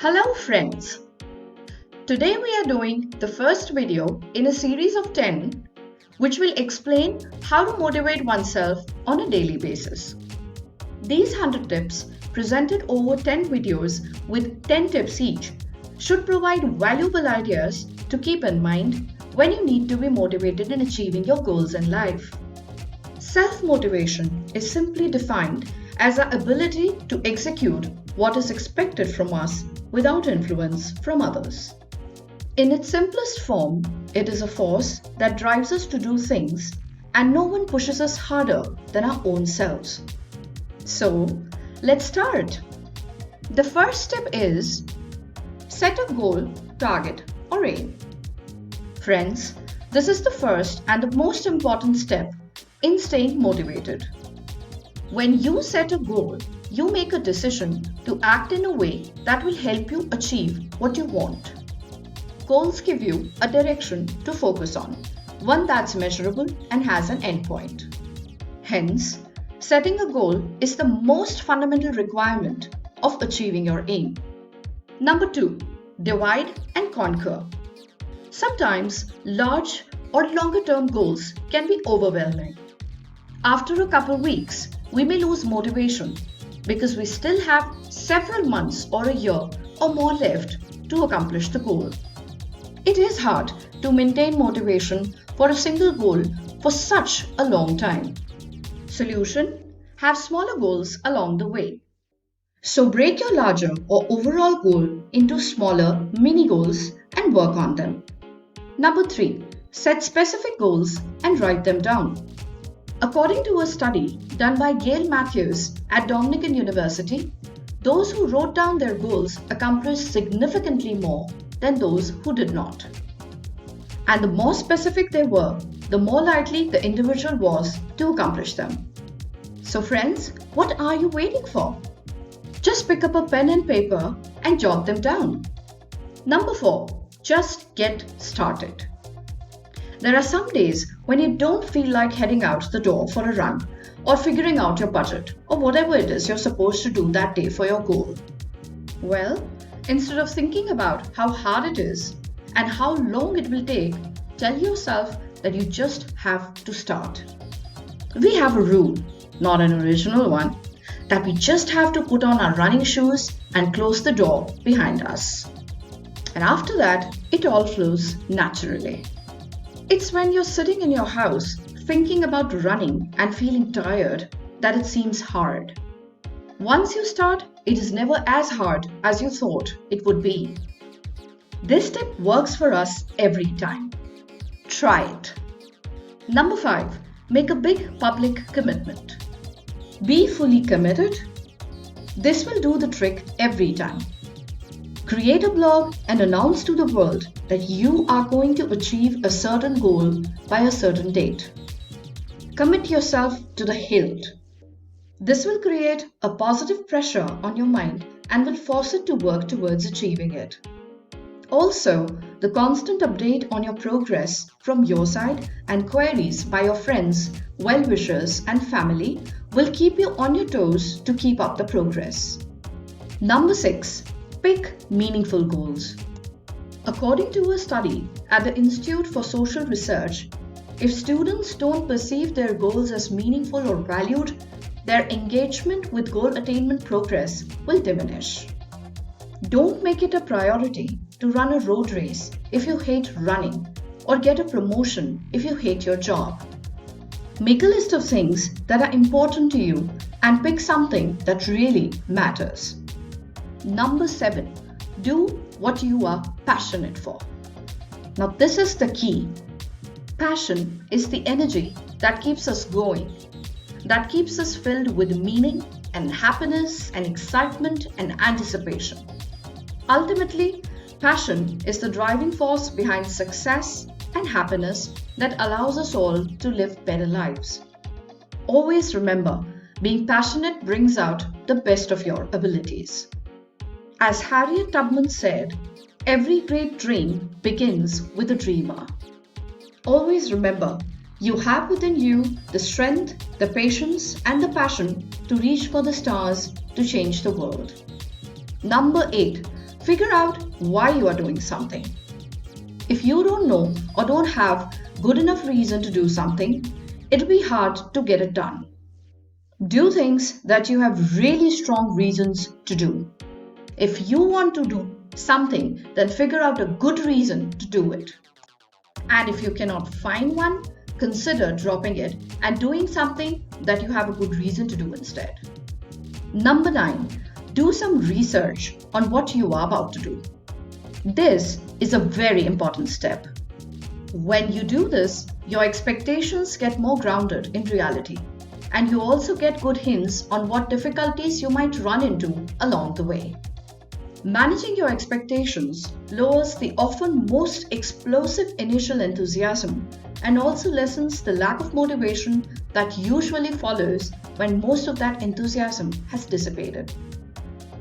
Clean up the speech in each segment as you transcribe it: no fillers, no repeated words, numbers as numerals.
Hello friends! Today we are doing the first video in a series of 10 which will explain how to motivate oneself on a daily basis. These 100 tips presented over 10 videos with 10 tips each should provide valuable ideas to keep in mind when you need to be motivated in achieving your goals in life. Self-motivation is simply defined as our ability to execute what is expected from us without influence from others. In its simplest form, it is a force that drives us to do things, and no one pushes us harder than our own selves. So, let's start. The first step is set a goal, target, or aim. Friends, this is the first and the most important step in staying motivated. When you set a goal, you make a decision to act in a way that will help you achieve what you want. Goals give you a direction to focus on, one that's measurable and has an endpoint. Hence, setting a goal is the most fundamental requirement of achieving your aim. Number 2, divide and conquer. Sometimes large or longer-term goals can be overwhelming. After a couple weeks, we may lose motivation because we still have several months or a year or more left to accomplish the goal. It is hard to maintain motivation for a single goal for such a long time. Solution: have smaller goals along the way. So break your larger or overall goal into smaller mini goals and work on them. Number 3, set specific goals and write them down. According to a study done by Gail Matthews at Dominican University, those who wrote down their goals accomplished significantly more than those who did not. And the more specific they were, the more likely the individual was to accomplish them. So friends, what are you waiting for? Just pick up a pen and paper and jot them down. Number 4, just get started. There are some days when you don't feel like heading out the door for a run or figuring out your budget or whatever it is you're supposed to do that day for your goal. Well, instead of thinking about how hard it is and how long it will take, tell yourself that you just have to start. We have a rule, not an original one, that we just have to put on our running shoes and close the door behind us. And after that, it all flows naturally. It's when you're sitting in your house thinking about running and feeling tired that it seems hard. Once you start, it is never as hard as you thought it would be. This tip works for us every time. Try it. Number 5, make a big public commitment. Be fully committed. This will do the trick every time. Create a blog and announce to the world that you are going to achieve a certain goal by a certain date. Commit yourself to the hilt. This will create a positive pressure on your mind and will force it to work towards achieving it. Also, the constant update on your progress from your side and queries by your friends, well-wishers and family will keep you on your toes to keep up the progress. Number 6, pick meaningful goals. According to a study at the Institute for Social Research, if students don't perceive their goals as meaningful or valued, their engagement with goal attainment progress will diminish. Don't make it a priority to run a road race if you hate running or get a promotion if you hate your job. Make a list of things that are important to you and pick something that really matters. Number 7, do what you are passionate for. Now this is the key. Passion is the energy that keeps us going, that keeps us filled with meaning and happiness and excitement and anticipation. Ultimately, passion is the driving force behind success and happiness that allows us all to live better lives. Always remember, being passionate brings out the best of your abilities. As Harriet Tubman said, every great dream begins with a dreamer. Always remember, you have within you the strength, the patience, and the passion to reach for the stars to change the world. Number 8. Figure out why you are doing something. If you don't know or don't have good enough reason to do something, it'll be hard to get it done. Do things that you have really strong reasons to do. If you want to do something, then figure out a good reason to do it. And if you cannot find one, consider dropping it and doing something that you have a good reason to do instead. Number 9, do some research on what you are about to do. This is a very important step. When you do this, your expectations get more grounded in reality, and you also get good hints on what difficulties you might run into along the way. Managing your expectations lowers the often most explosive initial enthusiasm and also lessens the lack of motivation that usually follows when most of that enthusiasm has dissipated.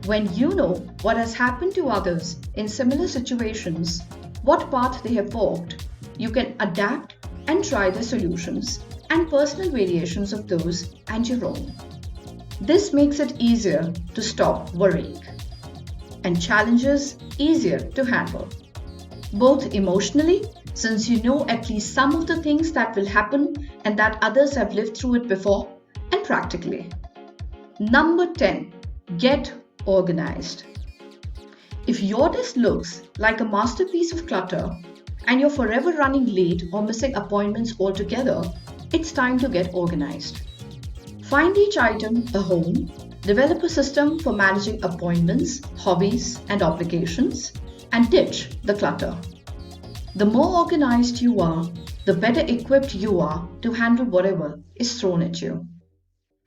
When you know what has happened to others in similar situations, what path they have walked, you can adapt and try the solutions and personal variations of those and your own. This makes it easier to stop worrying and challenges easier to handle, both emotionally, since you know at least some of the things that will happen and that others have lived through it before, and practically. Number 10, get organized. If your desk looks like a masterpiece of clutter and you're forever running late or missing appointments altogether, it's time to get organized. Find each item a home, develop a system for managing appointments, hobbies, and obligations, and ditch the clutter. The more organized you are, the better equipped you are to handle whatever is thrown at you.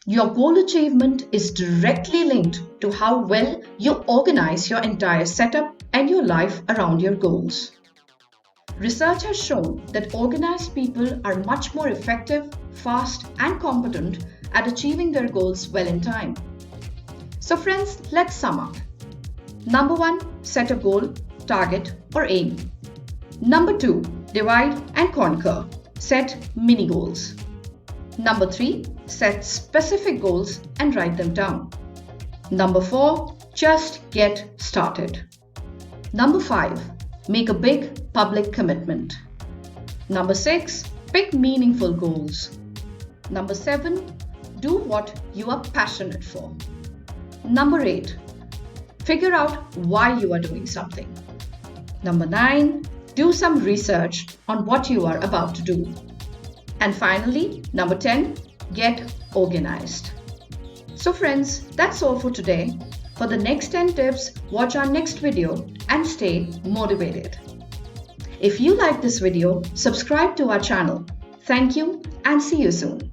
Your goal achievement is directly linked to how well you organize your entire setup and your life around your goals. Research has shown that organized people are much more effective, fast, and competent at achieving their goals well in time. So friends, let's sum up. Number 1, set a goal, target, or aim. Number 2, divide and conquer. Set mini goals. Number 3, set specific goals and write them down. Number 4, just get started. Number 5, make a big public commitment. Number 6, pick meaningful goals. Number 7, do what you are passionate for. Number 8, figure out why you are doing something. Number 9, do some research on what you are about to do. And finally, number 10, get organized. So friends, that's all for today. For the next 10 tips, watch our next video and stay motivated. If you like this video, subscribe to our channel. Thank you and see you soon.